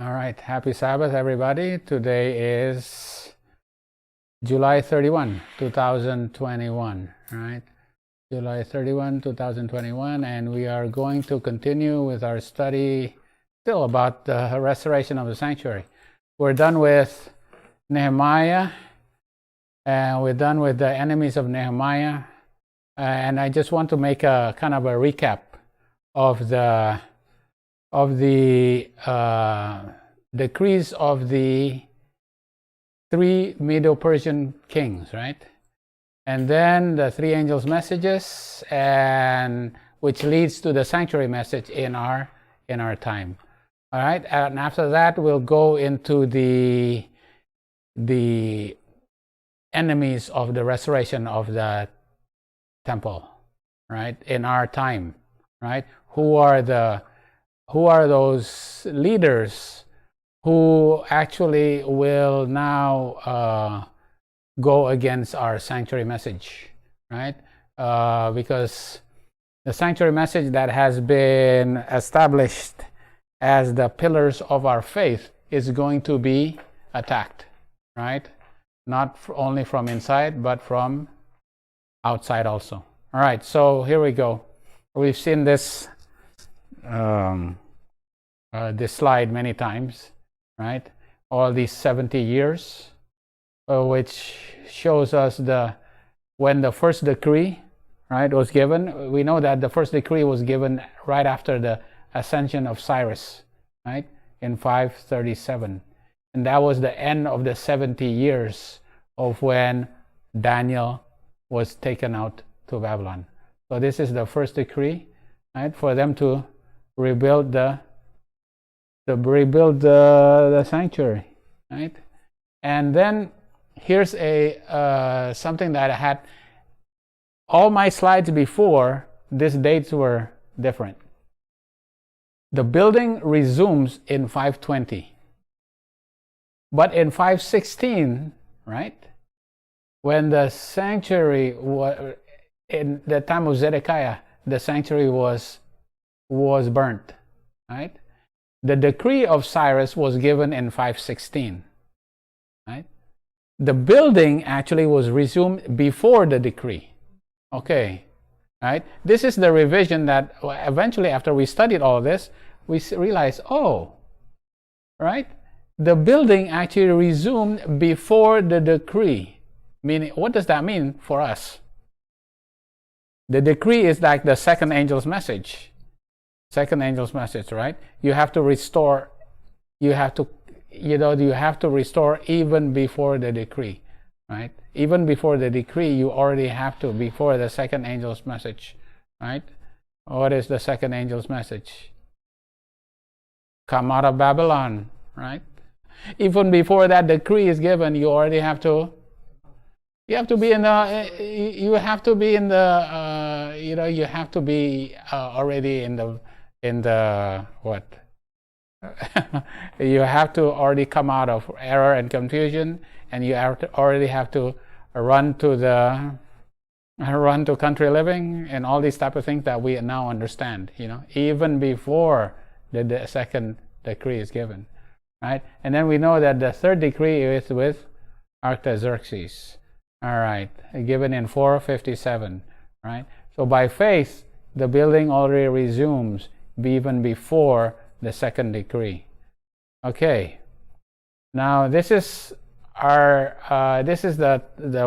All right, happy Sabbath, everybody. Today is July 31, 2021, right? July 31, 2021, and we are going to continue with our study still about the restoration of the sanctuary. We're done with Nehemiah, and we're done with the enemies of Nehemiah, and I just want to make a kind of a recap of the decrees of the three Medo-Persian kings, right? And then the three angels' messages, and which leads to the sanctuary message in our time. All right, and after that we'll go into the enemies of the restoration of the temple, right? In our time, right? Who are those leaders who actually will now go against our sanctuary message, right? Because the sanctuary message that has been established as the pillars of our faith is going to be attacked, right? Not only from inside, but from outside also. All right, so here we go. We've seen this this slide many times, right? All these 70 years, which shows us when the first decree, right, was given. We know that the first decree was given right after the ascension of Cyrus, right, in 537, and that was the end of the 70 years of when Daniel was taken out to Babylon. So this is the first decree, right, for them to rebuild the sanctuary, right? And then here's something that I had. All my slides before, these dates were different. The building resumes in 520, but in 516, right, when the sanctuary was in the time of Zedekiah, the sanctuary was burnt, right? The decree of Cyrus was given in 516, right? The building actually was resumed before the decree. Okay, right? This is the revision that eventually, after we studied all of this, we realized, oh, right? The building actually resumed before the decree. Meaning, what does that mean for us? The decree is like the second angel's message. Second angel's message, right? You have to restore. You have to restore even before the decree, right? Even before the decree, you already have to, before the second angel's message, right? What is the second angel's message? Come out of Babylon, right? Even before that decree is given, you already have to. You have to be in the. You have to be in the. You have to be already in the what? You have to already come out of error and confusion, and you already have to run to country living and all these type of things that we now understand. Even before the second decree is given, right? And then we know that the third decree is with Artaxerxes. All right, given in 457, right? So by faith, the building already resumes even before the second decree. Okay. Now this is the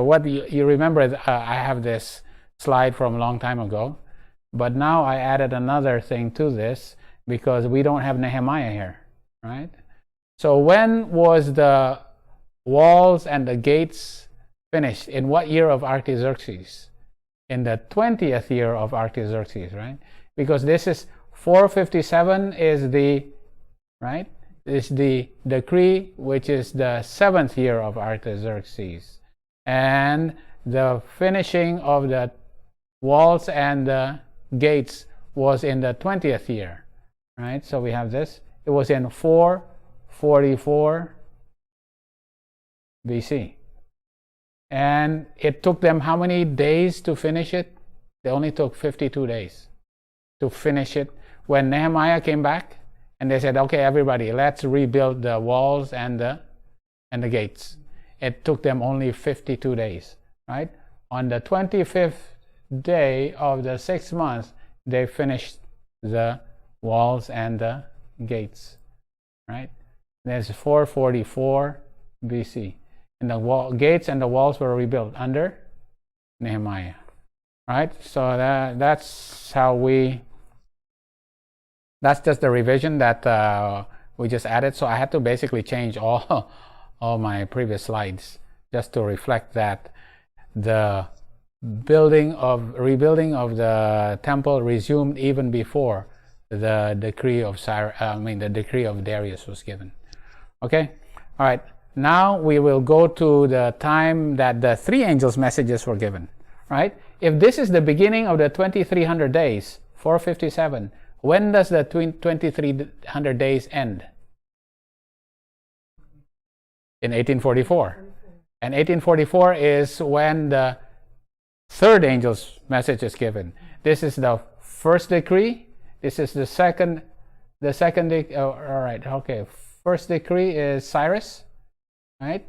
what you remember. I have this slide from a long time ago, but now I added another thing to this because we don't have Nehemiah here, right? So when was the walls and the gates finished? In what year of Artaxerxes? In the 20th year of Artaxerxes, right? Because this is 457 is the decree, which is the 7th year of Artaxerxes, and the finishing of the walls and the gates was in the 20th year, right? So we have this. It was in 444 BC. And it took them how many days to finish it? They only took 52 days to finish it. When Nehemiah came back, And they said, okay, everybody, let's rebuild the walls and the gates. It took them only 52 days, right? On the 25th day of the 6th month, they finished the walls and the gates, right? There's 444 BC. And the gates and the walls were rebuilt under Nehemiah, right? So that's how that's just the revision that we just added. So I had to basically change all my previous slides just to reflect that the rebuilding of the temple resumed even before the decree of the decree of Darius was given. Okay, all right. Now we will go to the time that the 3 angels' messages were given. Right? If this is the beginning of the 2300 days, 457, when does the 2300 days end? In 1844. And 1844 is when the 3rd angel's message is given. This is the first decree. This is the second decree. All right, okay. First decree is Cyrus, right?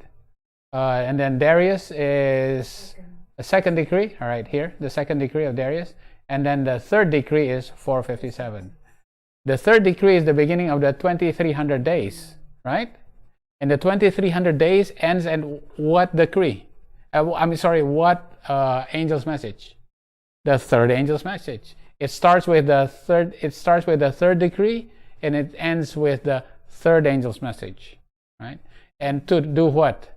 And then Darius is the second decree. All right, here, the second decree of Darius. And then the 3rd decree is 457. The 3rd decree is the beginning of the 2300 days, right? And the 2300 days ends at what decree? What angel's message? The 3rd angel's message. It starts with the 3rd decree, and it ends with the 3rd angel's message, right? And to do what?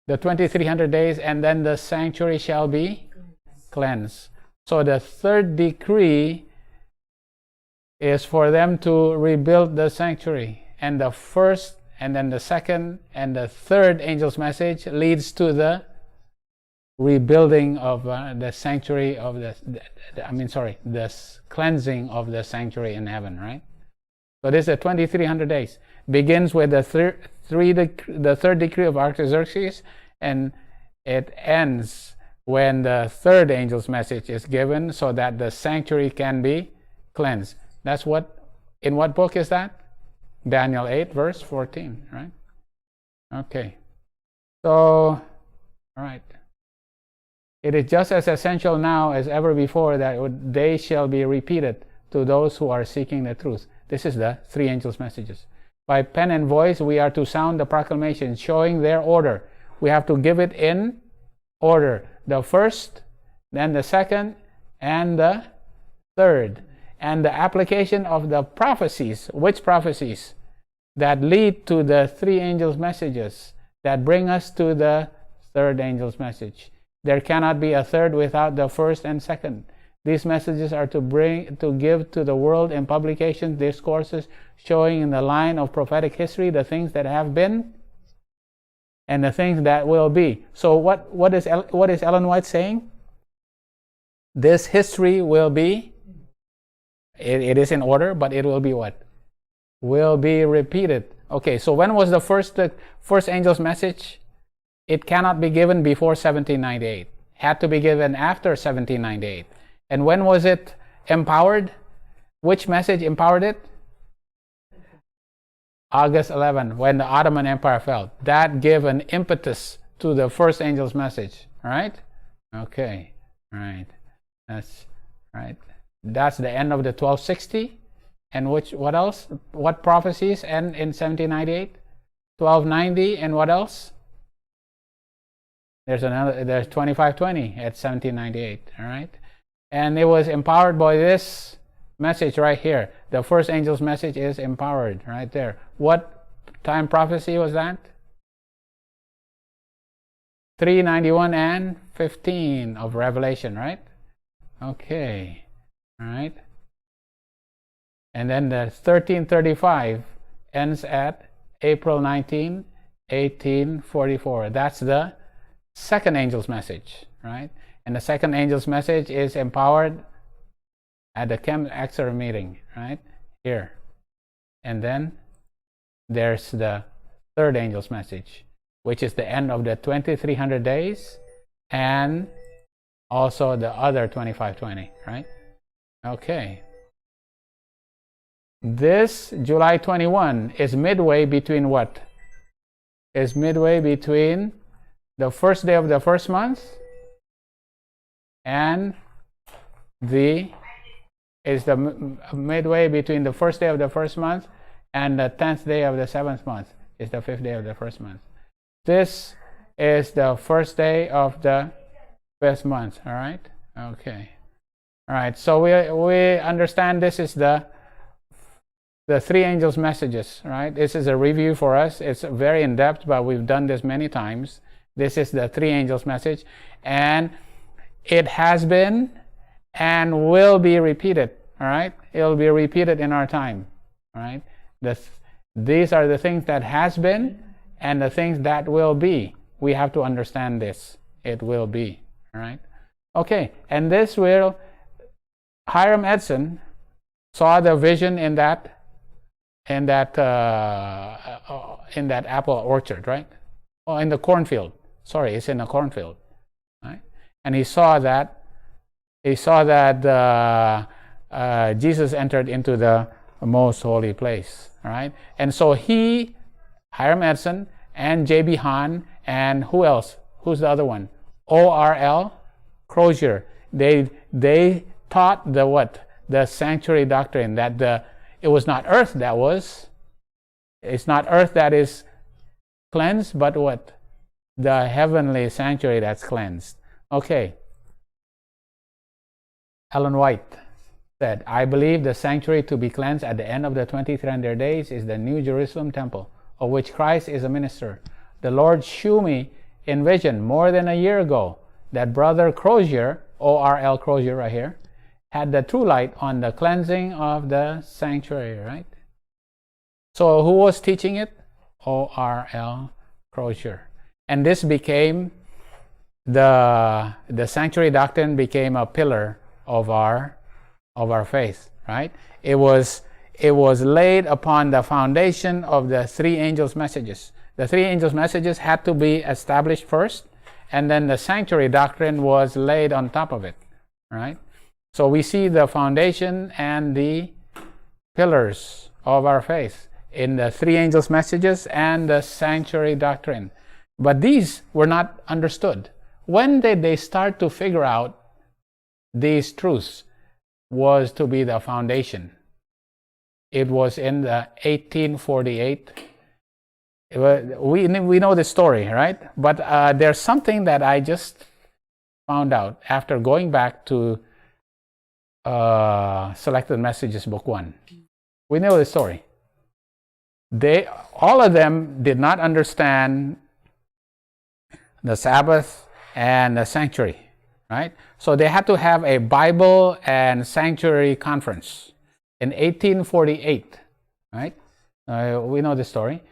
The 2300 days, and then the sanctuary shall be cleansed. So the 3rd decree is for them to rebuild the sanctuary, and the first, and then the 2nd, and the 3rd angel's message leads to the rebuilding of the sanctuary of the cleansing of the sanctuary in heaven, right? So this is the 2300 days. Begins with the 3rd decree of Artaxerxes, and it ends when the 3rd angel's message is given, so that the sanctuary can be cleansed. That's in what book is that? Daniel 8, verse 14, right? Okay. So, all right. It is just as essential now as ever before that they shall be repeated to those who are seeking the truth. This is the 3 angels' messages. By pen and voice, we are to sound the proclamation, showing their order. We have to give it in order. The first, then the second, and the third. And the application of the prophecies. Which prophecies? That lead to the 3 angels' messages, that bring us to the 3rd angel's message. There cannot be a third without the first and second. These messages are to give to the world in publications, discourses, showing in the line of prophetic history the things that have been and the things that will be. So what is Ellen White saying? This history will be, it is in order, but it will be what? Will be repeated. Okay, so when was the first angel's message? It cannot be given before 1798. Had to be given after 1798. And when was it empowered? Which message empowered it? August 11, when the Ottoman Empire fell. That gave an impetus to the first angel's message. All right? Okay. All right. That's right. That's the end of the 1260. And what else? What prophecies end in 1798? 1290, and what else? There's 2520 at 1798. All right? And it was empowered by this message right here. The first angel's message is empowered right there. What time prophecy was that? 391 and 15 of Revelation, right? Okay. All right. And then the 1335 ends at April 19, 1844. That's the second angel's message, right? And the second angel's message is empowered at the Chem Exer meeting, right? Here. And then there's the third angel's message, which is the end of the 2300 days and also the other 2520, right? Okay. This July 21 is midway between what? Is midway between the first day of the first month and the midway between the first day of the first month and the 10th day of the 7th month is the 5th day of the first month. This is the first day of the 5th month. All right. Okay. All right. So we understand this is the three angels' messages. Right. This is a review for us. It's very in depth, but we've done this many times. This is the three angels' message, and it has been and will be repeated. All right. It will be repeated in our time. All right. These are the things that has been and the things that will be. We have to understand this. It will be. All right. Okay. And this will, Hiram Edson saw the vision in that apple orchard, right? Oh, in the cornfield. Sorry, it's in the cornfield, right? And he saw that Jesus entered into the most holy place, all right? And so Hiram Edson, and J.B. Hahn, and who else? Who's the other one? O.R.L. Crozier. They taught the what? The sanctuary doctrine, that it was not earth it's not earth that is cleansed, but what? The heavenly sanctuary that's cleansed. Okay. Ellen White said, I believe the sanctuary to be cleansed at the end of the 2300 days is the New Jerusalem temple, of which Christ is a minister. The Lord shewed me in vision more than a year ago that Brother Crozier, O.R.L. Crozier right here, had the true light on the cleansing of the sanctuary, right? So who was teaching it? O.R.L. Crozier. And this became, the sanctuary doctrine became a pillar of our faith, right? It was laid upon the foundation of the three angels' messages. The three angels' messages had to be established first, and then the sanctuary doctrine was laid on top of it, right? So we see the foundation and the pillars of our faith in the three angels' messages and the sanctuary doctrine. But these were not understood. When did they start to figure out these truths was to be the foundation? It was in the 1848. We know the story, right? But there's something that I just found out after going back to Selected Messages, Book 1. We know the story. All of them did not understand the Sabbath and the sanctuary, right? So they had to have a Bible and sanctuary conference in 1848, right? We know the story.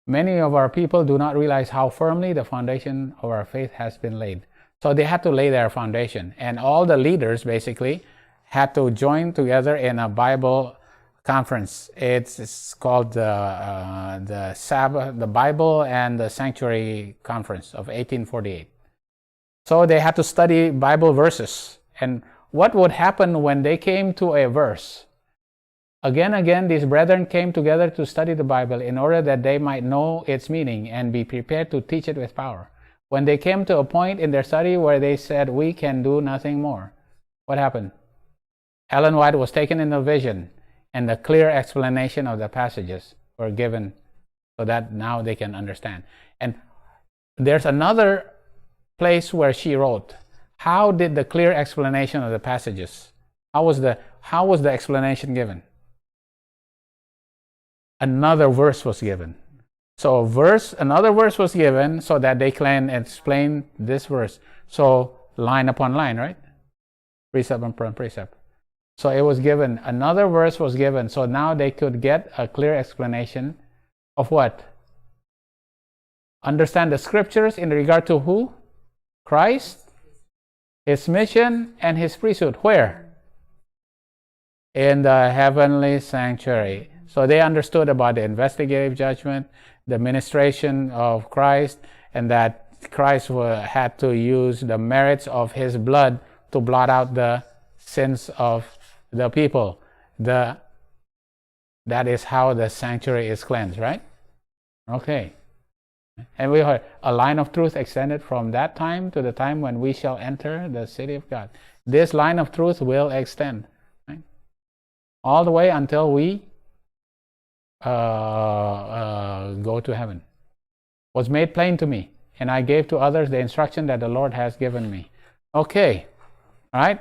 Many of our people do not realize how firmly the foundation of our faith has been laid. So they had to lay their foundation, and all the leaders basically had to join together in a Bible conference. It's called the Sabbath, the Bible and the Sanctuary Conference of 1848. So they had to study Bible verses. And what would happen when they came to a verse? Again, these brethren came together to study the Bible in order that they might know its meaning and be prepared to teach it with power. When they came to a point in their study where they said, we can do nothing more, what happened? Ellen White was taken in a vision, and the clear explanation of the passages were given so that now they can understand. And there's another place where she wrote, how did the clear explanation of the passages, how was the explanation given? Another verse was given. So another verse was given so that they can explain this verse. So line upon line, right? Precept upon precept. So it was given, another verse was given, so now they could get a clear explanation of what? Understand the scriptures in regard to who? Christ, his mission, and his priesthood. Where? In the heavenly sanctuary. So they understood about the investigative judgment, the ministration of Christ, and that Christ had to use the merits of his blood to blot out the sins of the people. The That is how the sanctuary is cleansed, right? Okay. And we heard a line of truth extended from that time to the time when we shall enter the city of God. This line of truth will extend, right? All the way until we go to heaven. Was made plain to me, and I gave to others the instruction that the Lord has given me. Okay, all right?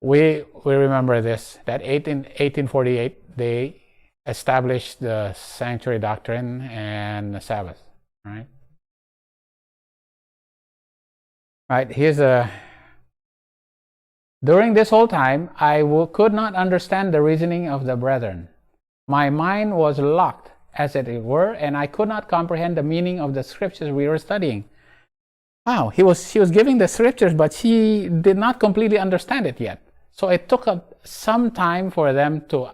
We remember this, that 1848, they established the sanctuary doctrine and the Sabbath, right? Right, here's a... During this whole time, I could not understand the reasoning of the brethren. My mind was locked, as it were, and I could not comprehend the meaning of the scriptures we were studying. Wow, she was giving the scriptures, but she did not completely understand it yet. So it took some time for them to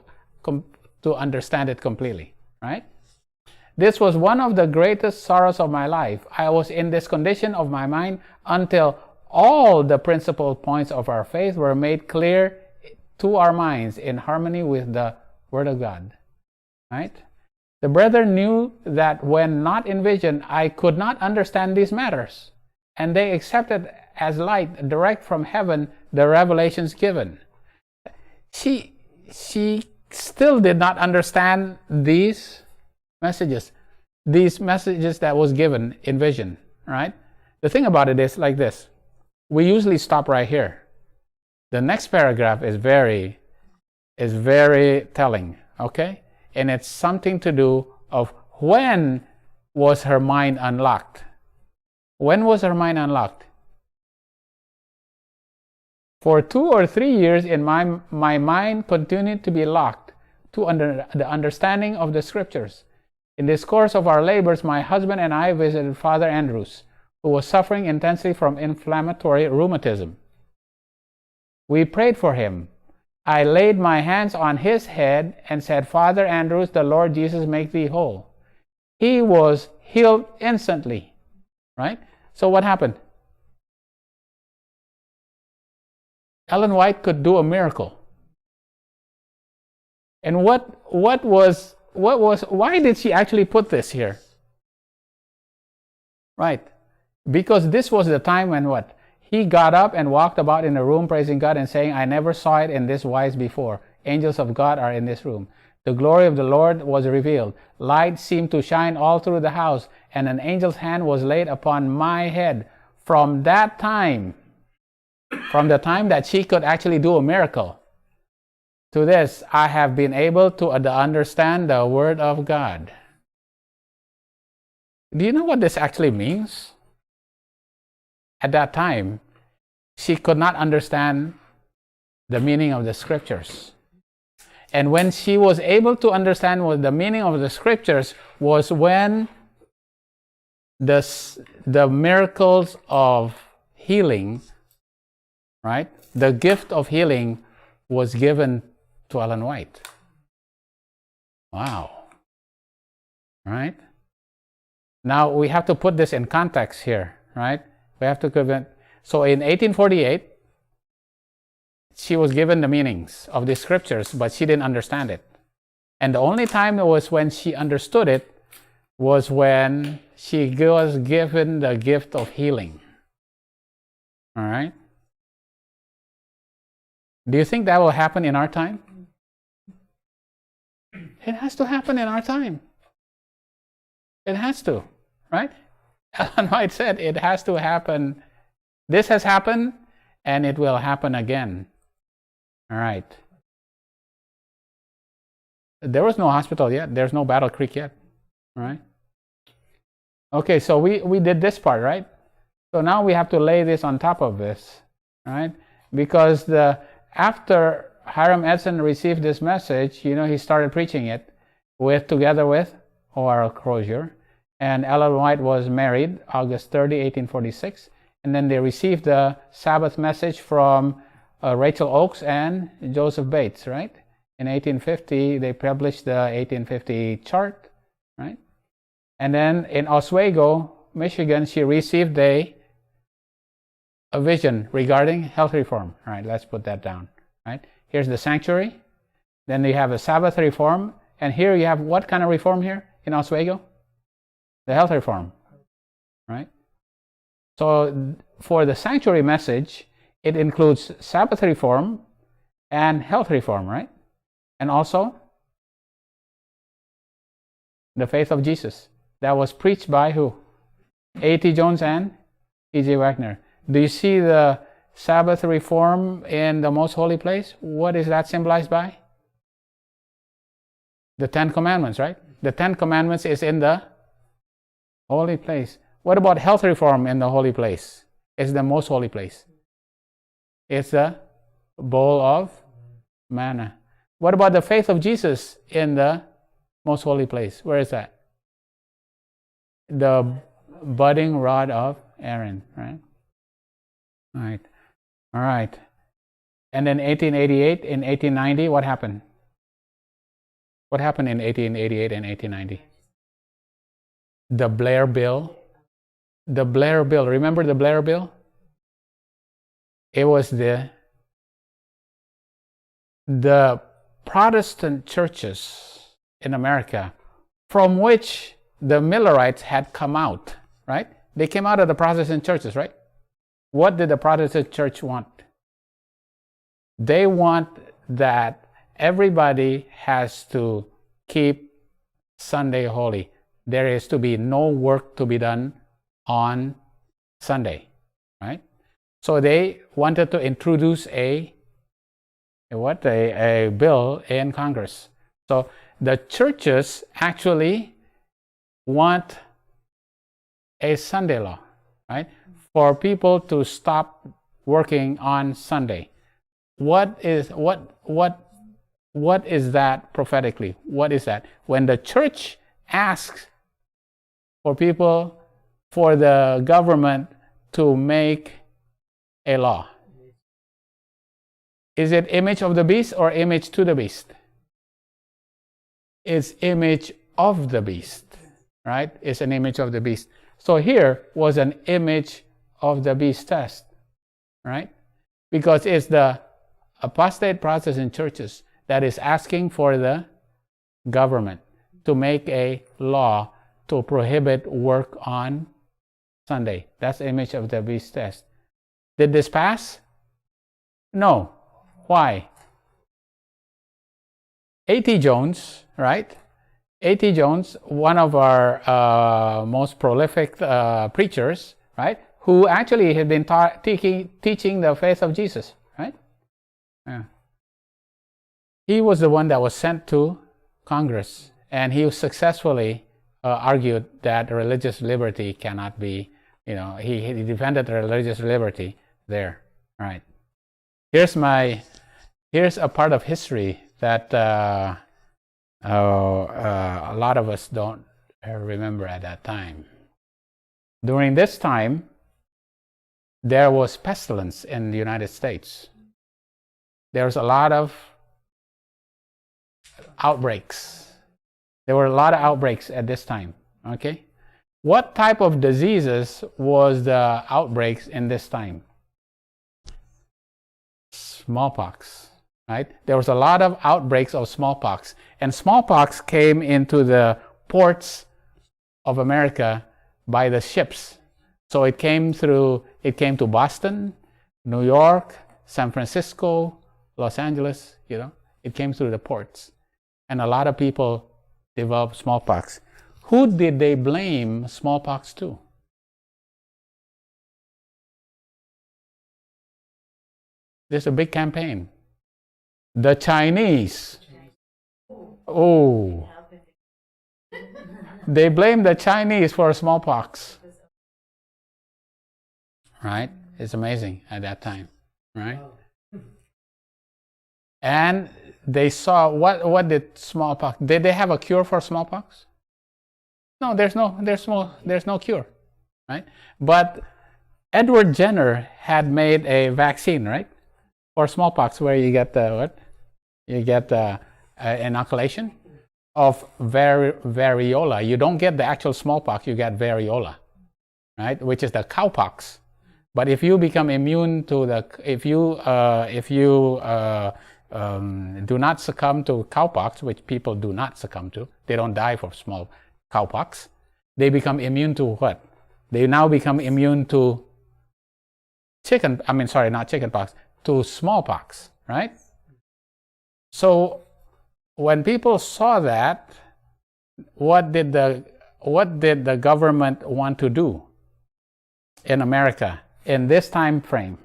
understand it completely, right? This was one of the greatest sorrows of my life. I was in this condition of my mind until all the principal points of our faith were made clear to our minds in harmony with the Word of God, right? The brethren knew that when not in vision, I could not understand these matters, and they accepted as light direct from heaven the revelations given. She still did not understand these messages that was given in vision, right? The thing about it is like this. We usually stop right here. The next paragraph is very telling, okay? And it's something to do of when was her mind unlocked. When was her mind unlocked? For 2 or 3 years in my mind continued to be locked to the understanding of the scriptures. In this course of our labors, my husband and I visited Father Andrews, who was suffering intensely from inflammatory rheumatism. We prayed for him. I laid my hands on his head and said, Father Andrews, the Lord Jesus make thee whole. He was healed instantly, right? So what happened? Ellen White could do a miracle. And why did she actually put this here? Right. Because this was the time when what? He got up and walked about in the room praising God and saying, I never saw it in this wise before. Angels of God are in this room. The glory of the Lord was revealed. Light seemed to shine all through the house, and an angel's hand was laid upon my head. From that time, from the time that she could actually do a miracle, to this, I have been able to understand the Word of God. Do you know what this actually means? At that time, she could not understand the meaning of the scriptures. And when she was able to understand what the meaning of the scriptures was when the miracles of healing, right? The gift of healing was given to Ellen White. Wow. Right? Now we have to put this in context here, right? We have to give it. So in 1848, she was given the meanings of the scriptures, but she didn't understand it. And the only time it was when she understood it was when she was given the gift of healing. All right? Do you think that will happen in our time? It has to happen in our time. It has to, right? Ellen White said it has to happen. This has happened, and it will happen again. All right. There was no hospital yet. There's no Battle Creek yet. All right. Okay, so we did this part, right? So now we have to lay this on top of this, right? Because after Hiram Edson received this message, he started preaching it together with O.R. Crozier. And Ellen White was married August 30, 1846. And then they received the Sabbath message from Rachel Oakes and Joseph Bates, right? In 1850, they published the 1850 chart, right? And then in Oswego, Michigan, she received a vision regarding health reform. All right, let's put that down, right? Here's the sanctuary. Then you have a Sabbath reform. And here you have what kind of reform here in Oswego? The health reform, right? So for the sanctuary message, it includes Sabbath reform and health reform, right? And also the faith of Jesus. That was preached by who? A.T. Jones and E.J. Wagner. Do you see the Sabbath reform in the most holy place? What is that symbolized by? The Ten Commandments, right? The Ten Commandments is in the holy place. What about health reform in the holy place? It's the most holy place. It's the bowl of manna. What about the faith of Jesus in the most holy place? Where is that? The budding rod of Aaron, right? All right. And then 1888, in 1890, what happened? What happened in 1888 and 1890? The Blair Bill. The Blair Bill. Remember the Blair Bill? It was the Protestant churches in America from which the Millerites had come out, right? They came out of the Protestant churches, right? What did the Protestant church want? They want that everybody has to keep Sunday holy. There is to be no work to be done on Sunday, right? So they wanted to introduce a bill in Congress. So the churches actually want a Sunday law, right? For people to stop working on Sunday. What is that prophetically? What is that? When the church asks for the government to make a law, is it image of the beast or image to the beast? It's image of the beast, right? It's an image of the beast. So here was an image of the beast test, right? Because it's the apostate Protestant churches that is asking for the government to make a law to prohibit work on Sunday. That's image of the beast test. Did this pass? No. Why? A.T. Jones, right? A.T. Jones, one of our most prolific preachers, right? Who actually had been teaching the faith of Jesus, right? Yeah. He was the one that was sent to Congress, and he successfully argued that religious liberty cannot be, he defended religious liberty there, right? Here's a part of history that a lot of us don't remember at that time. During this time, there was pestilence in the United States. There was a lot of outbreaks. There were a lot of outbreaks at this time, okay? What type of diseases was the outbreaks in this time? Smallpox, right? There was a lot of outbreaks of smallpox, and smallpox came into the ports of America by the ships. So it came to Boston, New York, San Francisco, Los Angeles, it came through the ports. And a lot of people developed smallpox. Who did they blame smallpox to? There's a big campaign. The Chinese. Oh. They blamed the Chinese for smallpox. Right? It's amazing at that time. Right? And they saw what did smallpox? Did they have a cure for smallpox? No, there's no cure. Right? But Edward Jenner had made a vaccine, right? For smallpox, where you get inoculation of variola. You don't get the actual smallpox, you get variola, right? Which is the cowpox. But if you become immune to do not succumb to cowpox, which people do not succumb to. They don't die for small cowpox. They become immune to what? They now become immune to to smallpox, right? So when people saw that, what did the government want to do in America in this time frame?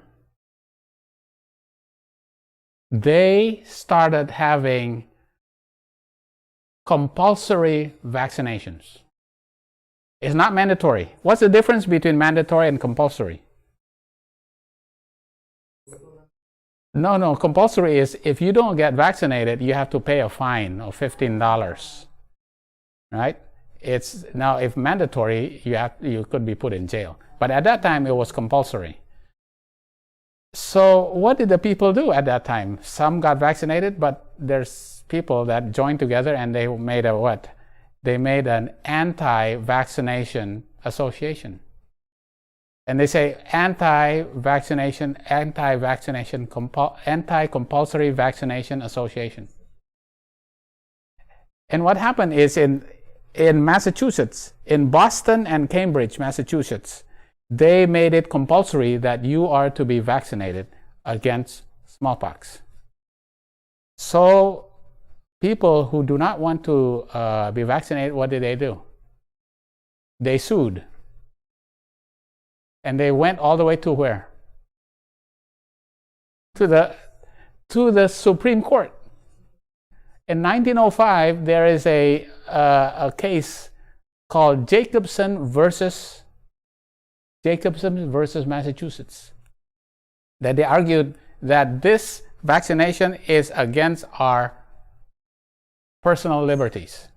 They started having compulsory vaccinations. It's not mandatory. What's the difference between mandatory and compulsory? No, compulsory is if you don't get vaccinated, you have to pay a fine of $15, right? It's now if mandatory, you could be put in jail. But at that time, it was compulsory. So what did the people do at that time? Some got vaccinated, but there's people that joined together and they made a what? They made an anti-vaccination association. And they say anti-compulsory vaccination association. And what happened is in Massachusetts, in Boston and Cambridge, Massachusetts, they made it compulsory that you are to be vaccinated against smallpox. So people who do not want to be vaccinated, what did they do? They sued. And they went all the way to where? To the Supreme Court. In 1905, there is a case called Jacobson versus Massachusetts, that they argued that this vaccination is against our personal liberties.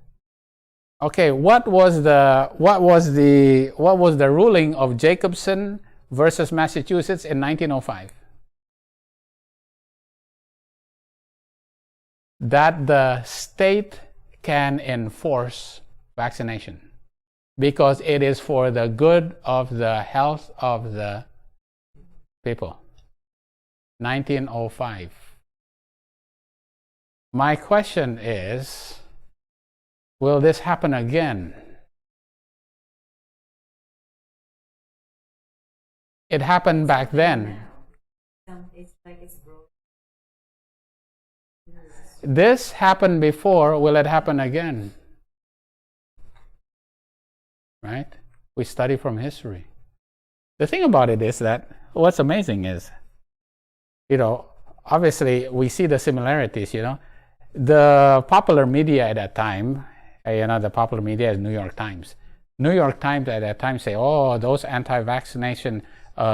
Okay, what was the ruling of Jacobson versus Massachusetts in 1905? That the state can enforce vaccination because it is for the good of the health of the people. 1905. My question is, will this happen again? It happened back then. This happened before, will it happen again? Right? We study from history. The thing about it is that what's amazing is, obviously we see the similarities, The popular media at that time, the popular media is New York Times. New York Times at that time say, oh, those anti-vaccination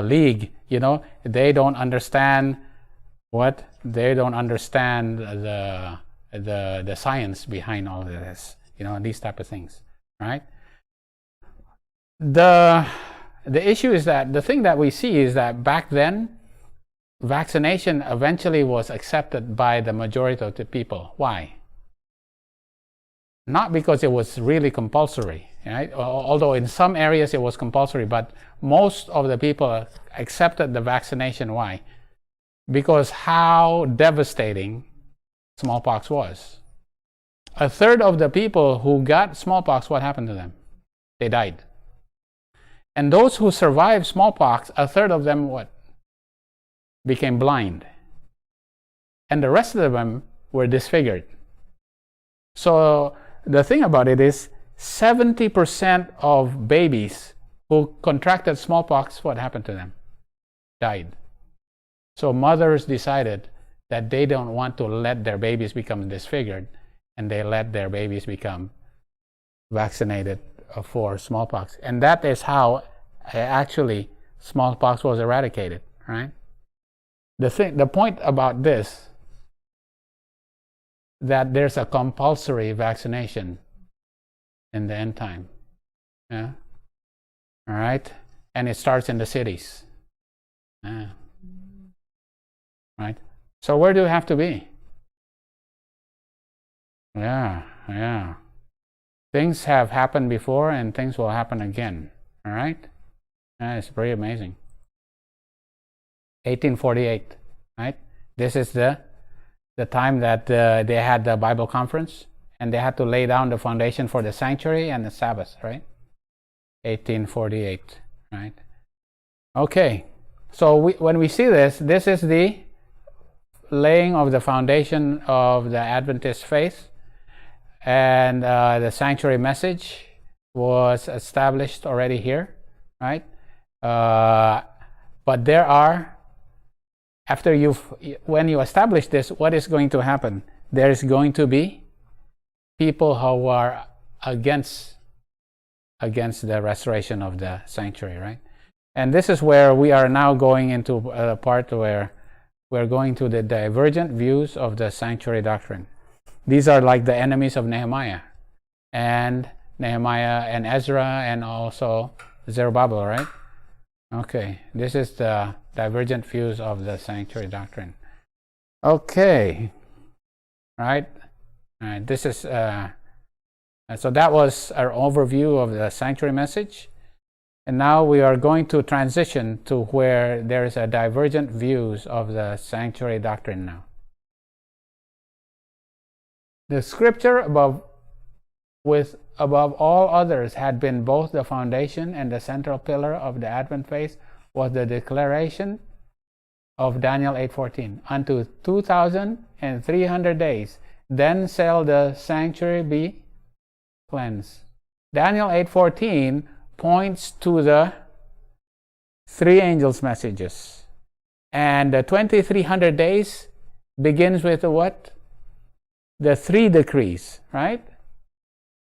league, they don't understand what? They don't understand the science behind all of this, these type of things, right? The issue is that the thing that we see is that back then, vaccination eventually was accepted by the majority of the people. Why? Not because it was really compulsory, right? Although in some areas it was compulsory, but most of the people accepted the vaccination. Why? Because how devastating smallpox was. A third of the people who got smallpox, what happened to them? They died. And those who survived smallpox, a third of them what? Became blind. And the rest of them were disfigured. So the thing about it is 70% of babies who contracted smallpox, what happened to them? Died. So mothers decided that they don't want to let their babies become disfigured, and they let their babies become vaccinated for smallpox. And that is how actually smallpox was eradicated, right? The point about this, that there's a compulsory vaccination in the end time. Yeah? All right? And it starts in the cities. Yeah. Right? So where do we have to be? Yeah. Things have happened before and things will happen again. All right? It's pretty amazing. 1848, right? This is the the time that they had the Bible conference, and they had to lay down the foundation for the sanctuary and the Sabbath, right? 1848, right? Okay, so when we see this, this is the laying of the foundation of the Adventist faith, and the sanctuary message was established already here, right? But there are, when you establish this, what is going to happen? There is going to be people who are against the restoration of the sanctuary, right? And this is where we are now going into a part where we're going to the divergent views of the sanctuary doctrine. These are like the enemies of Nehemiah and Ezra and also Zerubbabel, right? Okay, this is the divergent views of the sanctuary doctrine. Okay, right? All right, this is so that was our overview of the sanctuary message, and now we are going to transition to where there is a divergent views of the sanctuary doctrine now. The scripture above all others had been both the foundation and the central pillar of the Advent faith was the declaration of Daniel 8:14. Unto 2,300 days, then shall the sanctuary be cleansed. Daniel 8:14 points to the three angels' messages. And the 2,300 days begins with the what? The three decrees, right?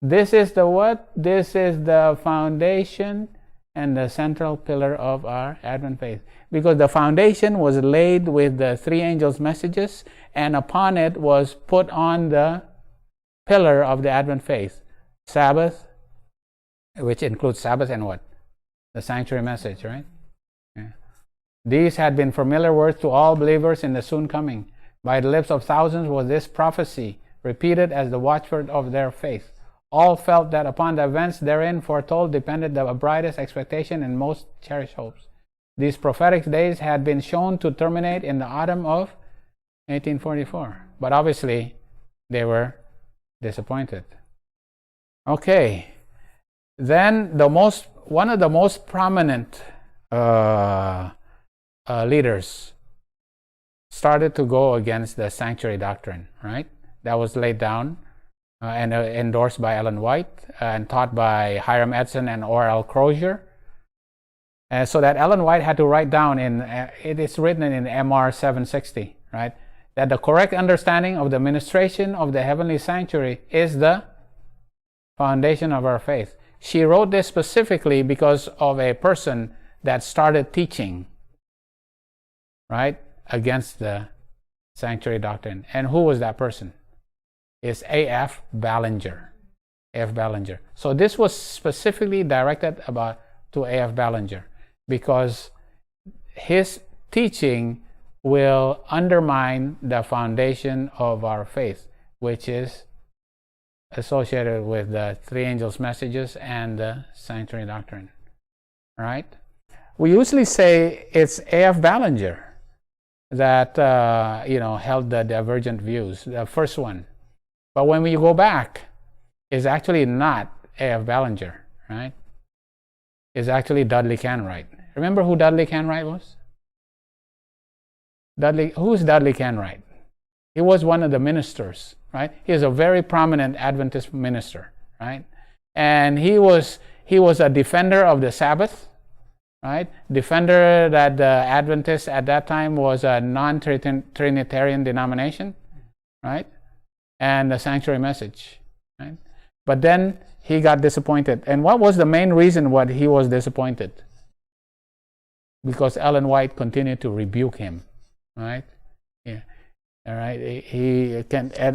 This is the what? This is the foundation and the central pillar of our Advent faith. Because the foundation was laid with the three angels' messages, and upon it was put on the pillar of the Advent faith. Sabbath, which includes Sabbath and what? The sanctuary message, right? Yeah. These had been familiar words to all believers in the soon coming. By the lips of thousands was this prophecy repeated as the watchword of their faith. All felt that upon the events therein foretold depended the brightest expectation and most cherished hopes. These prophetic days had been shown to terminate in the autumn of 1844, but obviously they were disappointed. Okay, then one of the most prominent leaders started to go against the sanctuary doctrine, right? That was laid down and endorsed by Ellen White and taught by Hiram Edson and Oral Crozier. So that Ellen White had to write down it is written in MR 760, right? That the correct understanding of the ministration of the heavenly sanctuary is the foundation of our faith. She wrote this specifically because of a person that started teaching, right, against the sanctuary doctrine. And who was that person? It's A.F. Ballinger. A.F. Ballinger. So this was specifically directed to A.F. Ballinger because his teaching will undermine the foundation of our faith, which is associated with the three angels' messages and the sanctuary doctrine. Right? We usually say it's A.F. Ballinger that held the divergent views, the first one. But when we go back, it's actually not A.F. Ballinger, right? It's actually Dudley Canright. Remember who Dudley Canright was? Who's Dudley Canright? He was one of the ministers, right? He is a very prominent Adventist minister, right? And he was a defender of the Sabbath, right? Defender that the Adventists at that time was a non-Trinitarian denomination, right? And the sanctuary message, right? But then he got disappointed. And what was the main reason why he was disappointed? Because Ellen White continued to rebuke him, right? Yeah. All right.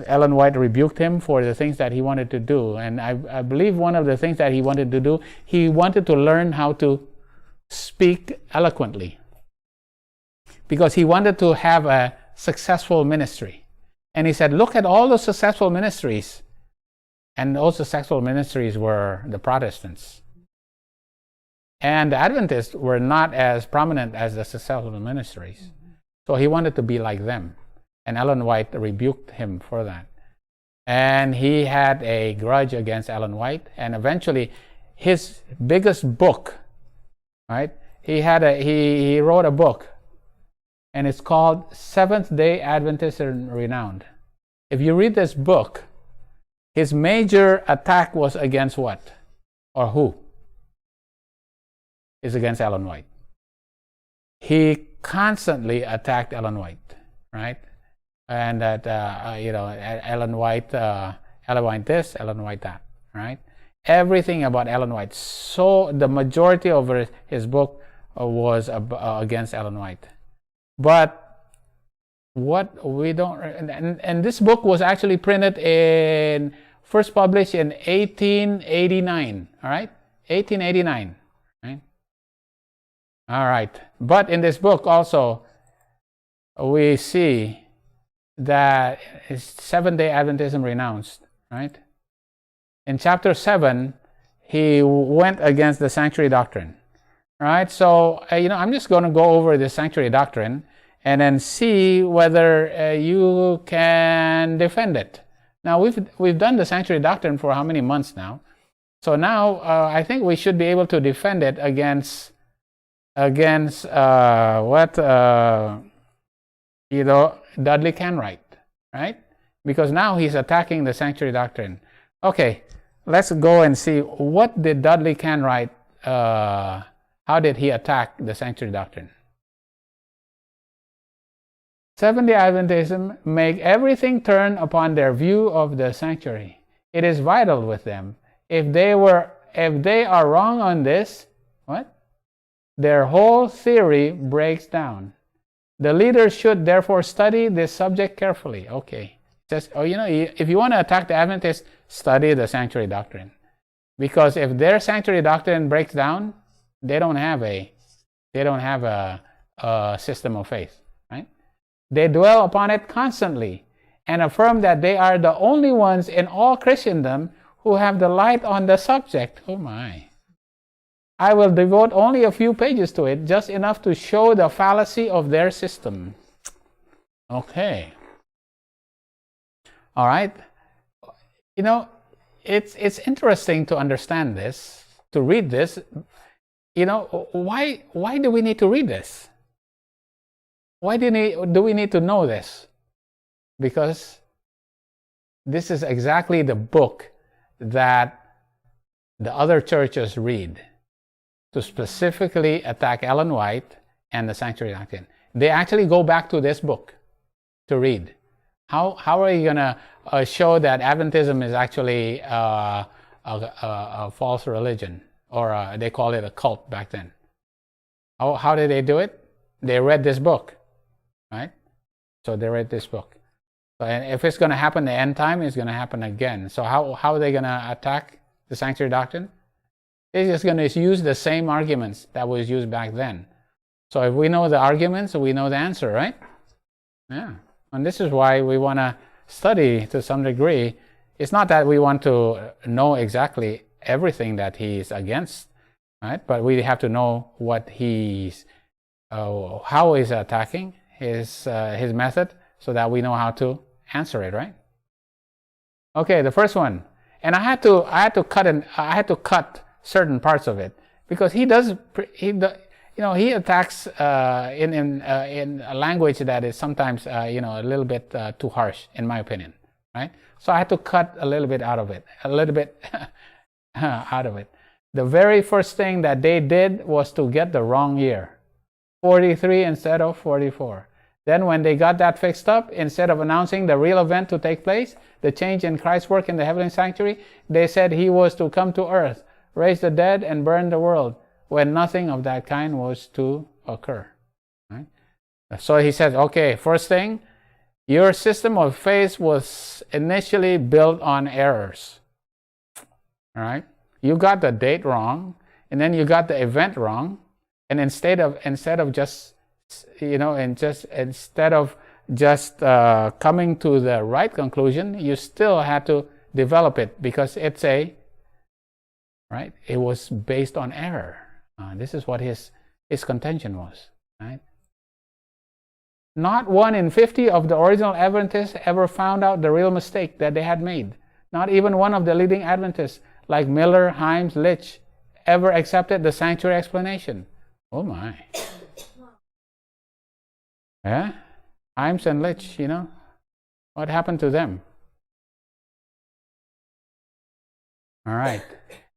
Ellen White rebuked him for the things that he wanted to do. And I believe one of the things that he wanted to do, he wanted to learn how to speak eloquently. Because he wanted to have a successful ministry. And he said, look at all the successful ministries. And those successful ministries were the Protestants. And the Adventists were not as prominent as the successful ministries. So he wanted to be like them. And Ellen White rebuked him for that. And he had a grudge against Ellen White. And eventually, his biggest book, right? He wrote a book, and it's called Seventh-day Adventism Renowned. If you read this book, his major attack was against what? Or who? Is against Ellen White. He constantly attacked Ellen White, right? And that Ellen White this, Ellen White that, right? Everything about Ellen White. So the majority of his book was against Ellen White. But what we don't, and this book was actually printed first published in 1889. All right, 1889. Right. All right. But in this book also, we see that Seventh-day Adventism renounced, right? In chapter 7, he went against the sanctuary doctrine, right? So, I'm just going to go over the sanctuary doctrine and then see whether you can defend it. Now, we've done the sanctuary doctrine for how many months now? So now, I think we should be able to defend it against Dudley Canright, right? Because now he's attacking the sanctuary doctrine. Okay, let's go and see what did Dudley Canright, how did he attack the sanctuary doctrine? Seventh-day Adventism make everything turn upon their view of the sanctuary. It is vital with them. If they are wrong on this, their whole theory breaks down. The leaders should therefore study this subject carefully. Okay. Just, if you want to attack the Adventists, study the sanctuary doctrine. Because if their sanctuary doctrine breaks down, they don't have a system of faith, right? They dwell upon it constantly and affirm that they are the only ones in all Christendom who have the light on the subject. Oh my. I will devote only a few pages to it, just enough to show the fallacy of their system. Okay. All right. It's interesting to understand this, to read this. Why do we need to read this? Why do we need to know this? Because this is exactly the book that the other churches read to specifically attack Ellen White and the sanctuary doctrine. They actually go back to this book to read. How are you going to show that Adventism is actually a false religion, or they call it a cult back then? How did they do it? They read this book, right? So they read this book. So, and if it's going to happen the end time, it's going to happen again. So how are they going to attack the sanctuary doctrine? They're just going to use the same arguments that was used back then. So if we know the arguments, we know the answer, right? Yeah. And this is why we want to study to some degree. It's not that we want to know exactly everything that he's against, right? But we have to know what how he's attacking his method, so that we know how to answer it, right? Okay, the first one, and I had to cut certain parts of it, because he attacks in a language that is sometimes a little bit too harsh, in my opinion, right? So I had to cut a little bit out of it, The very first thing that they did was to get the wrong year, 43 instead of 44. Then when they got that fixed up, instead of announcing the real event to take place, the change in Christ's work in the heavenly sanctuary, they said he was to come to earth, raise the dead, and burn the world, when nothing of that kind was to occur. Right? So he says, okay, first thing, your system of faith was initially built on errors. All right? You got the date wrong, and then you got the event wrong, and instead of just coming to the right conclusion, you still had to develop it, because it was based on error. This is what his contention was, right? Not 1 in 50 of the original Adventists ever found out the real mistake that they had made. Not even one of the leading Adventists, like Miller, Himes, Litch, ever accepted the sanctuary explanation. Oh my. Yeah? Himes and Litch, what happened to them? All right.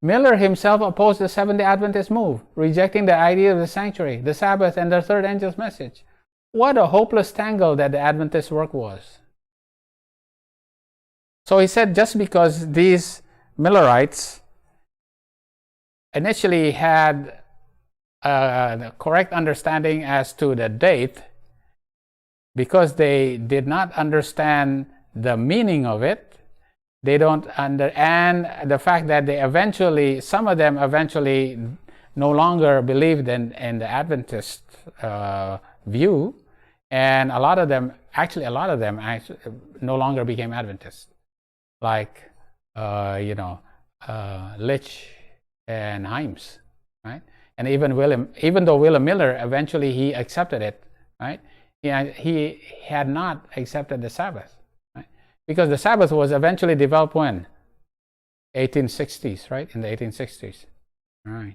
Miller himself opposed the Seventh-day Adventist move, rejecting the idea of the sanctuary, the Sabbath, and the third angel's message. What a hopeless tangle that the Adventist work was. So he said just because these Millerites initially had a correct understanding as to the date, because they did not understand the meaning of it, they don't understand the fact that some of them eventually no longer believed in the Adventist view, and a lot of them actually no longer became Adventists, like Litch and Himes, right? And even though William Miller eventually he accepted it, right? He had not accepted the Sabbath, right? Because the Sabbath was eventually developed when? 1860s, right? In the 1860s. All right.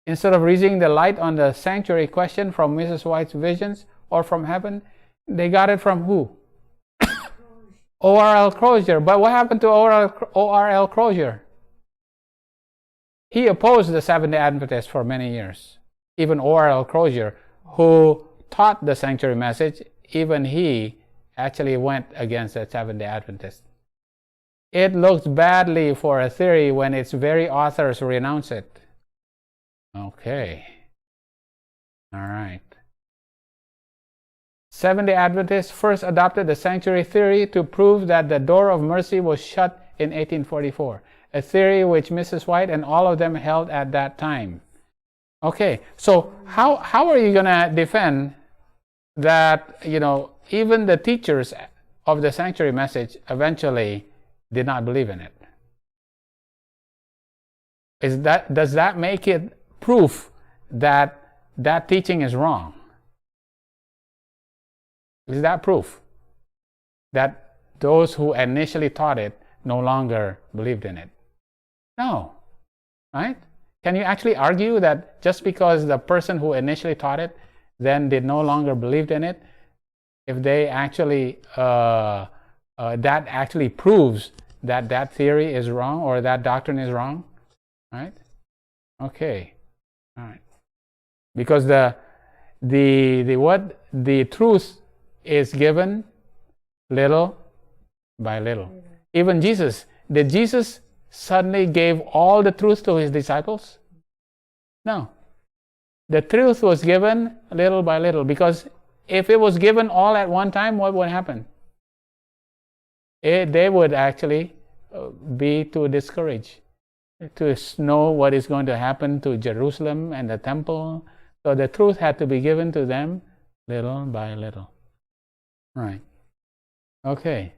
Instead of reading the light on the sanctuary question from Mrs. White's visions or from heaven, they got it from who? O.R.L. Crozier. But what happened to O.R.L. Crozier? He opposed the Seventh-day Adventists for many years. Even O.R.L. Crozier, who taught the sanctuary message, even he actually went against the Seventh-day Adventists. It looks badly for a theory when its very authors renounce it. Okay. All right. Seventh-day Adventists first adopted the sanctuary theory to prove that the door of mercy was shut in 1844, a theory which Mrs. White and all of them held at that time. Okay, so how are you going to defend that, even the teachers of the sanctuary message eventually did not believe in it? Does that make it proof that that teaching is wrong? Is that proof that those who initially taught it no longer believed in it? No, right? Can you actually argue that just because the person who initially taught it then did no longer believed in it, if they actually that actually proves that that theory is wrong or that doctrine is wrong, right? Okay, all right. Because the truth is given little by little. Even Jesus, did Jesus suddenly give all the truth to his disciples? No. The truth was given little by little, because if it was given all at one time, what would happen? They would actually be too discouraged to know what is going to happen to Jerusalem and the temple. So the truth had to be given to them little by little. Right. Okay.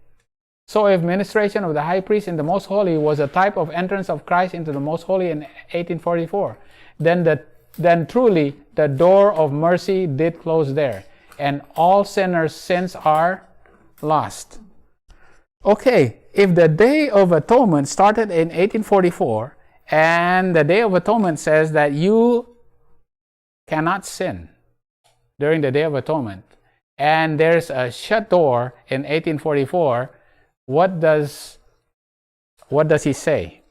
So if ministration of the high priest in the most holy was a type of entrance of Christ into the most holy in 1844, then truly the door of mercy did close there, and all sinners' sins are lost. Okay, if the Day of Atonement started in 1844, and the Day of Atonement says that you cannot sin during the Day of Atonement, and there's a shut door in 1844, what does he say?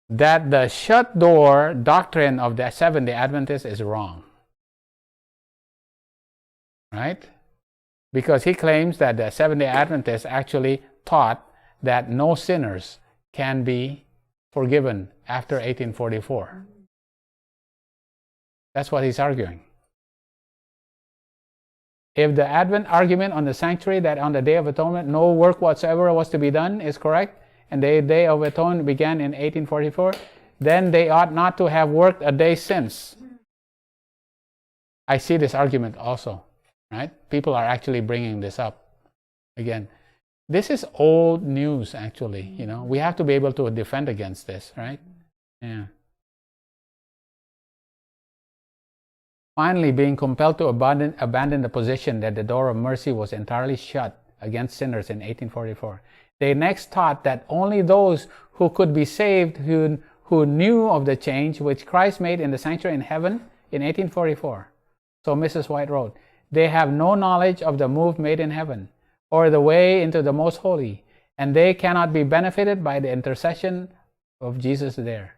That the shut door doctrine of the Seventh-day Adventists is wrong, right? Because he claims that the Seventh-day Adventists actually taught that no sinners can be forgiven after 1844. That's what he's arguing. If the Advent argument on the sanctuary that on the Day of Atonement no work whatsoever was to be done is correct, and the Day of Atonement began in 1844, then they ought not to have worked a day since. I see this argument also, right? People are actually bringing this up again. This is old news, actually. We have to be able to defend against this, right? Yeah. Finally, being compelled to abandon the position that the door of mercy was entirely shut against sinners in 1844, they next taught that only those who could be saved who knew of the change which Christ made in the sanctuary in heaven in 1844. So Mrs. White wrote, they have no knowledge of the move made in heaven or the way into the most holy, and they cannot be benefited by the intercession of Jesus there.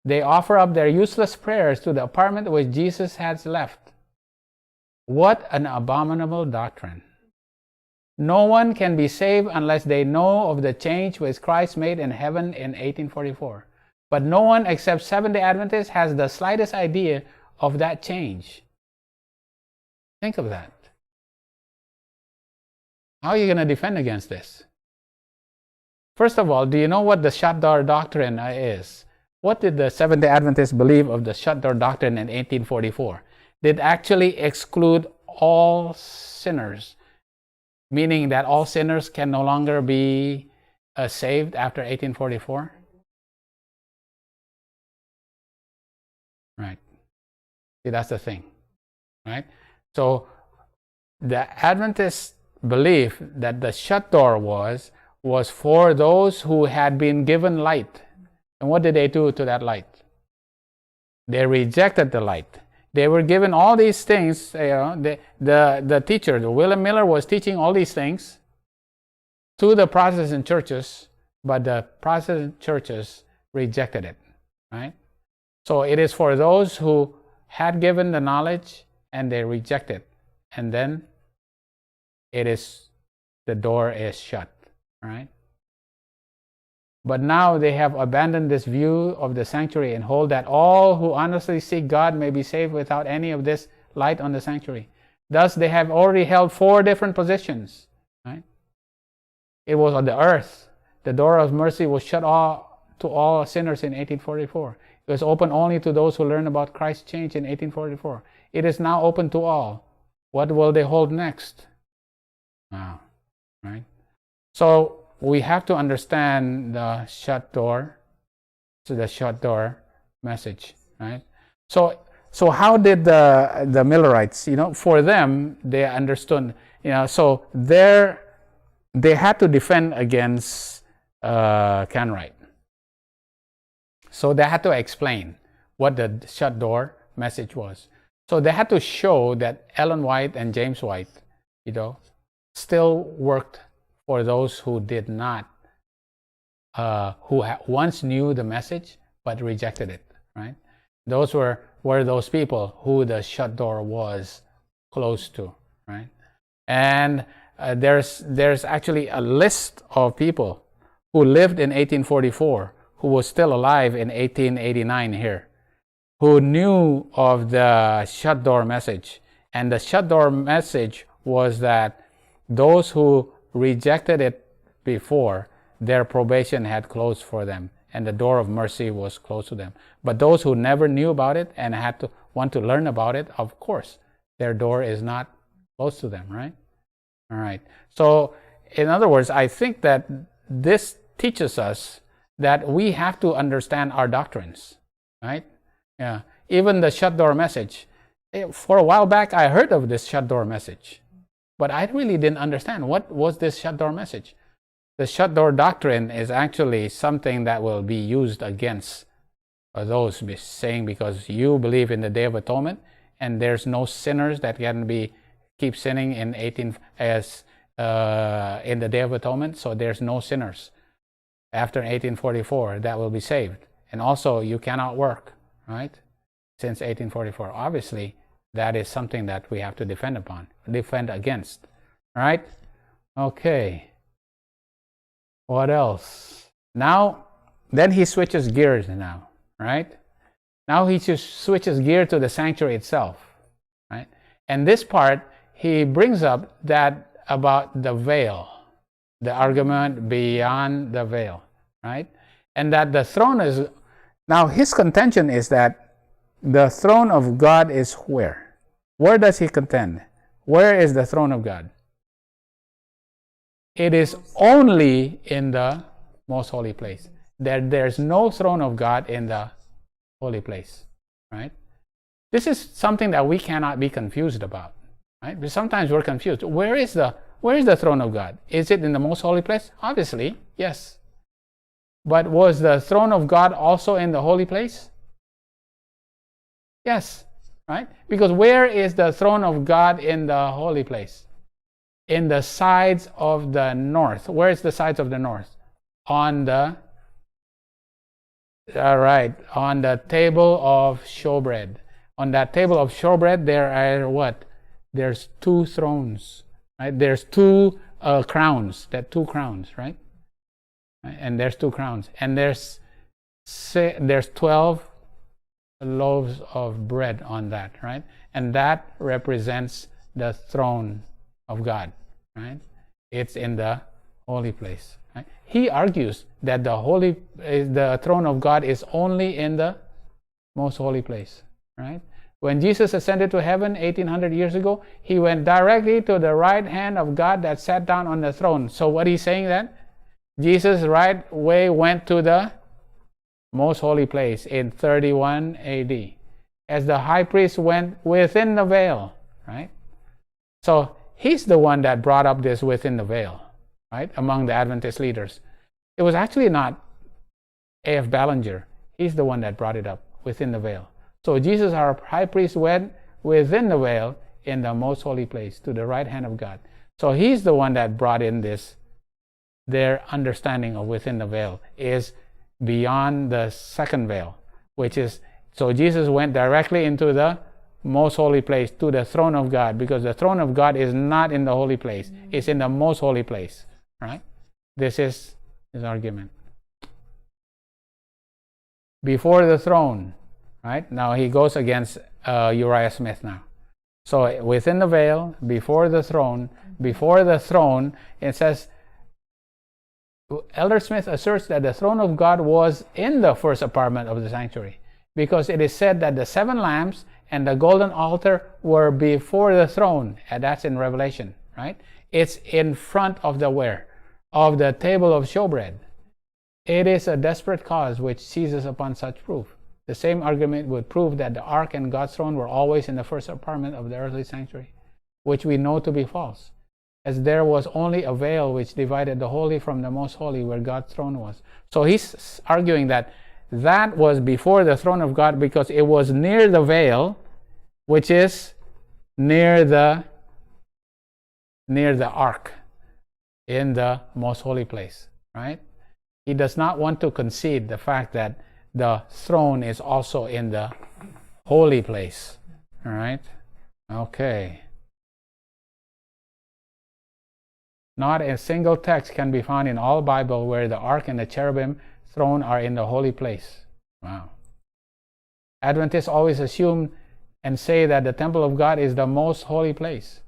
They offer up their useless prayers to the apartment which Jesus has left. What an abominable doctrine! No one can be saved unless they know of the change which Christ made in heaven in 1844. But no one except Seventh-day Adventists has the slightest idea of that change. Think of that. How are you going to defend against this? First of all, do you know what the shut door doctrine is? What did the Seventh-day Adventists believe of the shut door doctrine in 1844? It actually exclude all sinners, meaning that all sinners can no longer be saved after 1844? Right. See, that's the thing. Right? So the Adventists believe that the shut door was for those who had been given light. And what did they do to that light? They rejected the light. They were given all these things. The teacher, William Miller, was teaching all these things to the Protestant churches, but the Protestant churches rejected it. Right? So it is for those who had given the knowledge and they reject it, and then the door is shut. Right? But now they have abandoned this view of the sanctuary and hold that all who honestly seek God may be saved without any of this light on the sanctuary. Thus, they have already held 4 different positions. Right? It was on the earth. The door of mercy was shut to all sinners in 1844. It was open only to those who learned about Christ's change in 1844. It is now open to all. What will they hold next? Wow. Right? So we have to understand the shut door, the shut door message, right? So how did the Millerites, for them, they understood, so they had to defend against Canright. So they had to explain what the shut door message was. So they had to show that Ellen White and James White, still worked for those who did not, who once knew the message but rejected it. Right? Those were those people who the shut door was closed to. Right? And there's actually a list of people who lived in 1844 who was still alive in 1889 here, who knew of the shut door message. And the shut door message was that those who rejected it before, their probation had closed for them, and the door of mercy was closed to them. But those who never knew about it and had to want to learn about it, of course, their door is not closed to them, right? All right. So, in other words, I think that this teaches us that we have to understand our doctrines, right? Yeah. Even the shut door message. For a while back, I heard of this shut door message, but I really didn't understand what was this shut door message. The shut door doctrine is actually something that will be used against those saying, because you believe in the Day of Atonement and there's no sinners that can keep sinning in in the Day of Atonement, so there's no sinners after 1844 that will be saved. And also you cannot work, right? Since 1844. Obviously, that is something that we have to defend against. All right? Okay. What else? Now, then he switches gears now, right? Now he just switches gear to the sanctuary itself, right? And this part, he brings up that about the veil, the argument beyond the veil, right? And that the throne is, now his contention is that the throne of God is where? Where does he contend? Where is the throne of God? It is only in the most holy place. There's no throne of God in the holy place, right? This is something that we cannot be confused about, right? But sometimes we're confused. Where is the throne of God? Is it in the most holy place? Obviously, yes. But was the throne of God also in the holy place? Yes, right? Because where is the throne of God in the holy place? In the sides of the north. Where is the sides of the north? On the on the table of showbread. On that table of showbread, there are what? There's two thrones, right? There's two crowns. That two crowns, right? And there's two crowns, and there's 12 loaves of bread on that, right? And that represents the throne of God, right? It's in the holy place. Right? He argues that the throne of God is only in the most holy place, right? When Jesus ascended to heaven 1800 years ago, he went directly to the right hand of God that sat down on the throne. So what he's saying that Jesus' right way went to the most holy place in 31 AD, as the high priest went within the veil, right? So he's the one that brought up this within the veil, right, among the Adventist leaders. It was actually not A.F. Ballinger. He's the one that brought it up within the veil. So Jesus, our high priest, went within the veil in the most holy place to the right hand of God. So he's the one that brought in this. Their understanding of within the veil is beyond the second veil, which is, so Jesus went directly into the most holy place, to the throne of God, because the throne of God is not in the holy place. It's in the most holy place, right? This is his argument. Before the throne, right? Now he goes against Uriah Smith now. So within the veil, before the throne, it says, Elder Smith asserts that the throne of God was in the first apartment of the sanctuary, because it is said that the 7 lamps and the golden altar were before the throne, and that's in Revelation, right? It's in front of the where? Of the table of showbread. It is a desperate cause which seizes upon such proof. The same argument would prove that the ark and God's throne were always in the first apartment of the earthly sanctuary, which we know to be false, as there was only a veil which divided the holy from the most holy, where God's throne was. So he's arguing that that was before the throne of God, because it was near the veil, which is near the ark in the most holy place, right? He does not want to concede the fact that the throne is also in the holy place, all right? Okay. Not a single text can be found in all Bible where the ark and the cherubim throne are in the holy place. Wow. Adventists always assume and say that the temple of God is the most holy place.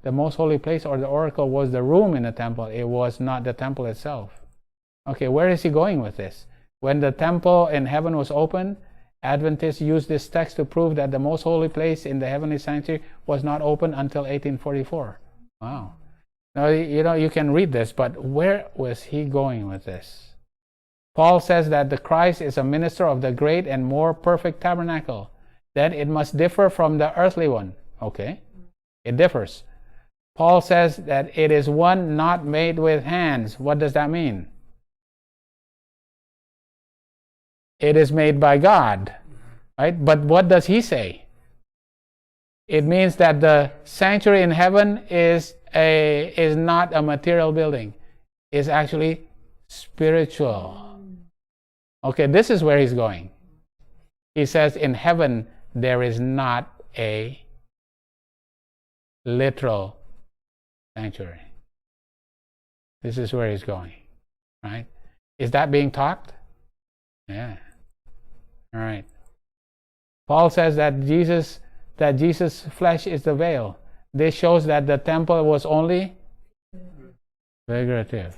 The most holy place, or the oracle, was the room in the temple. It was not the temple itself. Okay, where is he going with this? When the temple in heaven was opened, Adventists used this text to prove that the most holy place in the heavenly sanctuary was not open until 1844. Wow. Now, you can read this, but where was he going with this? Paul says that the Christ is a minister of the great and more perfect tabernacle. Then it must differ from the earthly one. Okay, it differs. Paul says that it is one not made with hands. What does that mean? It is made by God, right? But what does he say? It means that the sanctuary in heaven is not a material building. It's actually spiritual. Okay, this is where he's going. He says in heaven there is not a literal sanctuary. This is where he's going, right? Is that being taught? Yeah. All right. Paul says that Jesus' flesh is the veil. This shows that the temple was only figurative.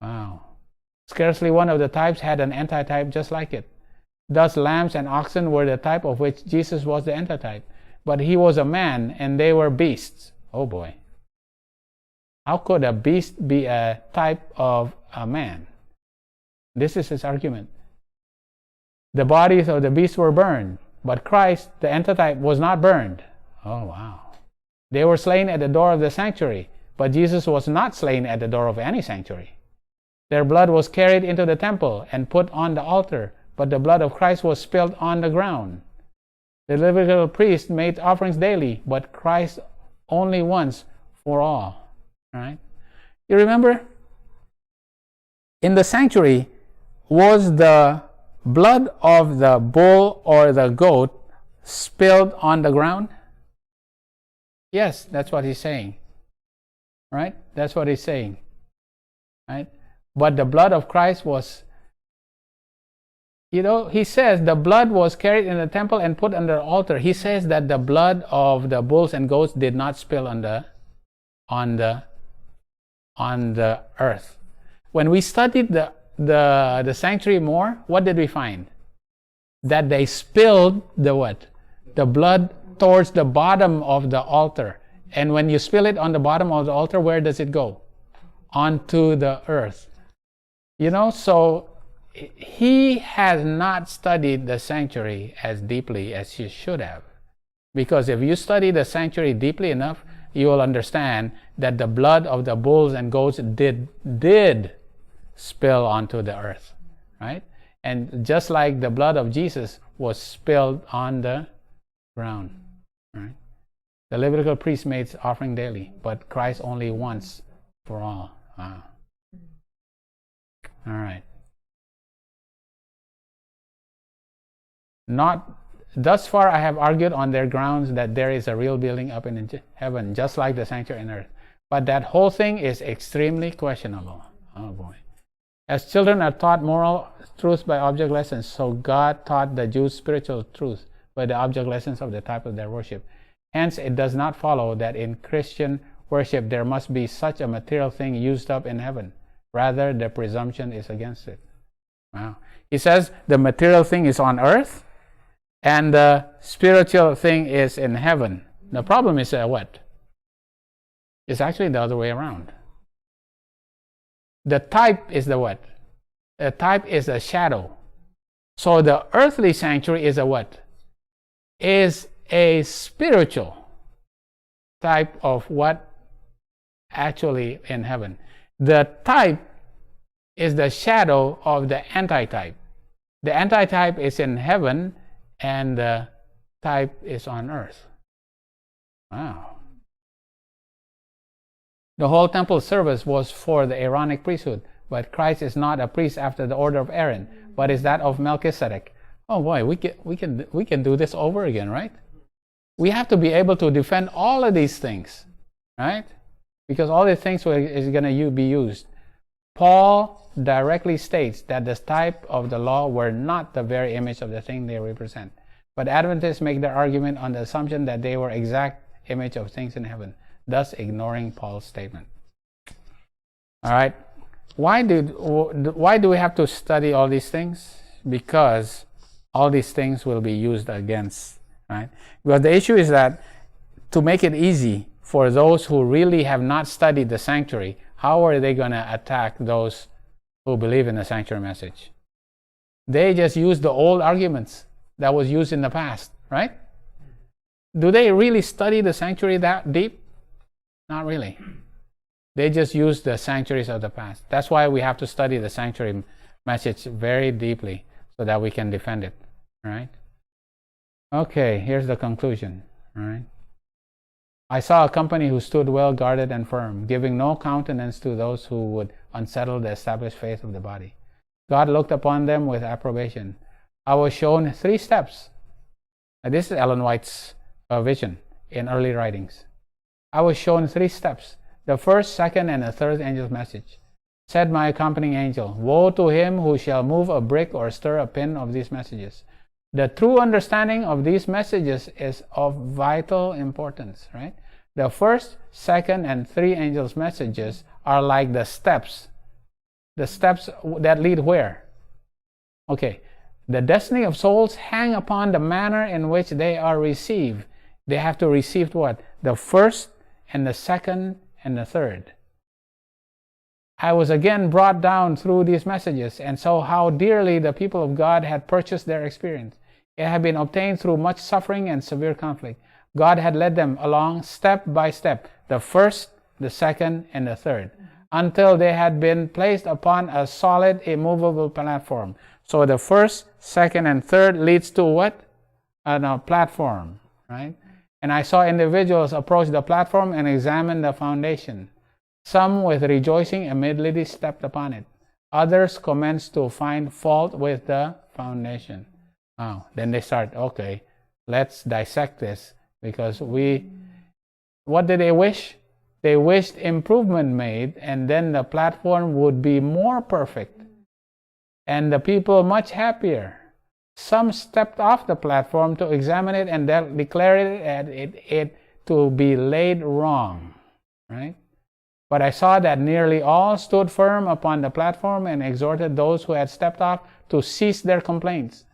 Wow. Scarcely one of the types had an antitype just like it. Thus, lambs and oxen were the type of which Jesus was the antitype. But he was a man, and they were beasts. Oh boy. How could a beast be a type of a man? This is his argument. The bodies of the beasts were burned. But Christ, the antitype, was not burned. Oh, wow. They were slain at the door of the sanctuary, but Jesus was not slain at the door of any sanctuary. Their blood was carried into the temple and put on the altar, but the blood of Christ was spilled on the ground. The Levitical priest made offerings daily, but Christ only once for all. Right? You remember? In the sanctuary, was the blood of the bull or the goat spilled on the ground? Yes, that's what he's saying. Right? That's what he's saying. Right? But the blood of Christ was, he says the blood was carried in the temple and put on the altar. He says that the blood of the bulls and goats did not spill on the earth. When we studied the sanctuary more, what did we find? That they spilled the what? The blood towards the bottom of the altar. And when you spill it on the bottom of the altar, where does it go? Onto the earth. So he has not studied the sanctuary as deeply as he should have. Because if you study the sanctuary deeply enough, you will understand that the blood of the bulls and goats did spill onto the earth, right? And just like the blood of Jesus was spilled on the ground, right? The Levitical priest made offering daily, but Christ only once for all. Wow. All right. Thus far I have argued on their grounds that there is a real building up in heaven, just like the sanctuary on earth. But that whole thing is extremely questionable. Oh boy. As children are taught moral truths by object lessons, so God taught the Jews spiritual truth by the object lessons of the type of their worship. Hence, it does not follow that in Christian worship there must be such a material thing used up in heaven. Rather, the presumption is against it. Wow. He says the material thing is on earth, and the spiritual thing is in heaven. The problem is what? It's actually the other way around. The type is the what? The type is a shadow. So the earthly sanctuary is a what? Is a spiritual type of what actually in heaven. The type is the shadow of the antitype. The antitype is in heaven, and the type is on earth. Wow. The whole temple service was for the Aaronic priesthood, but Christ is not a priest after the order of Aaron, but is that of Melchizedek. Oh boy, we can do this over again, right? We have to be able to defend all of these things, right? Because all these things is going to be used. Paul directly states that the type of the law were not the very image of the thing they represent. But Adventists make their argument on the assumption that they were exact image of things in heaven, thus ignoring Paul's statement. All right. Why do we have to study all these things? Because all these things will be used against, right? Because the issue is that to make it easy for those who really have not studied the sanctuary, how are they going to attack those who believe in the sanctuary message? They just use the old arguments that was used in the past, right? Do they really study the sanctuary that deep? Not really. They just use the sanctuaries of the past. That's why we have to study the sanctuary message very deeply so that we can defend it, right? Okay, here's the conclusion, all right? I saw a company who stood well guarded and firm, giving no countenance to those who would unsettle the established faith of the body. God looked upon them with approbation. I was shown 3 steps. Now, this is Ellen White's vision in early writings. I was shown 3 steps. The first, second, and the third angel's message. Said my accompanying angel, woe to him who shall move a brick or stir a pin of these messages. The true understanding of these messages is of vital importance, right? The first, second, and 3 angels' messages are like the steps. The steps that lead where? Okay. The destiny of souls hang upon the manner in which they are received. They have to receive what? The first, and the second, and the third. I was again brought down through these messages, and so how dearly the people of God had purchased their experience. It had been obtained through much suffering and severe conflict. God had led them along step by step, the first, the second, and the third, until they had been placed upon a solid, immovable platform. So the first, second, and third leads to what? A platform, right? And I saw individuals approach the platform and examine the foundation. Some with rejoicing immediately stepped upon it. Others commenced to find fault with the foundation. Oh, then they start, okay, let's dissect this, because what did they wish? They wished improvement made, and then the platform would be more perfect, and the people much happier. Some stepped off the platform to examine it and declared it to be laid wrong, right? But I saw that nearly all stood firm upon the platform and exhorted those who had stepped off to cease their complaints.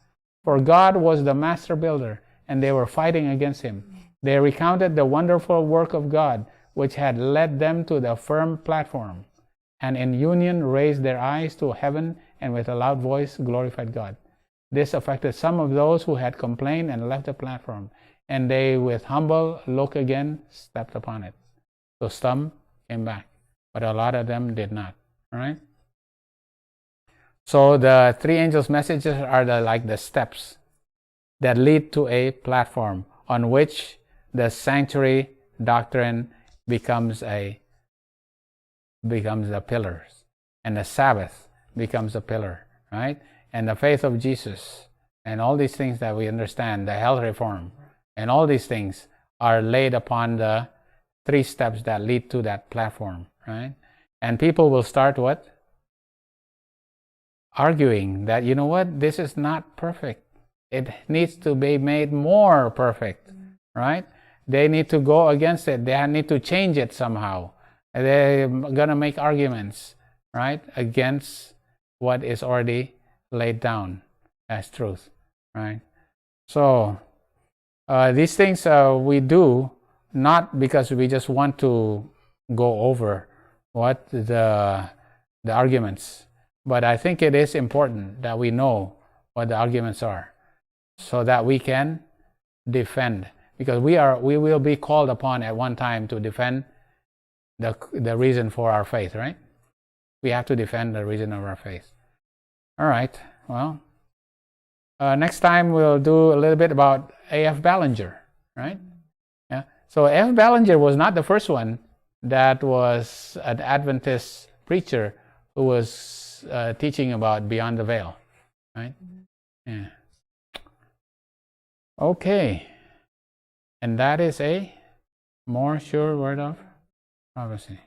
For God was the master builder, and they were fighting against him. They recounted the wonderful work of God, which had led them to the firm platform, and in union raised their eyes to heaven and with a loud voice glorified God. This affected some of those who had complained and left the platform, and they with humble look again stepped upon it. So some came back, but a lot of them did not. All right. So the three angels' messages are like the steps that lead to a platform on which the sanctuary doctrine becomes the pillars, and the Sabbath becomes a pillar, right? And the faith of Jesus, and all these things that we understand, the health reform, and all these things are laid upon the three steps that lead to that platform, right? And people will start what? Arguing that, you know what, this is not perfect. It needs to be made more perfect, right? They need to go against it. They need to change it somehow. They're going to make arguments, right, against what is already laid down as truth, right? So these things we do not because we just want to go over what the arguments, but I think it is important that we know what the arguments are, so that we can defend, because we will be called upon at one time to defend the reason for our faith, right? We have to defend the reason of our faith. All right, well, next time we'll do a little bit about A.F. Ballinger, right? Yeah. So A.F. Ballinger was not the first one that was an Adventist preacher who was teaching about beyond the veil, right? Yeah. Okay. And that is a more sure word of prophecy.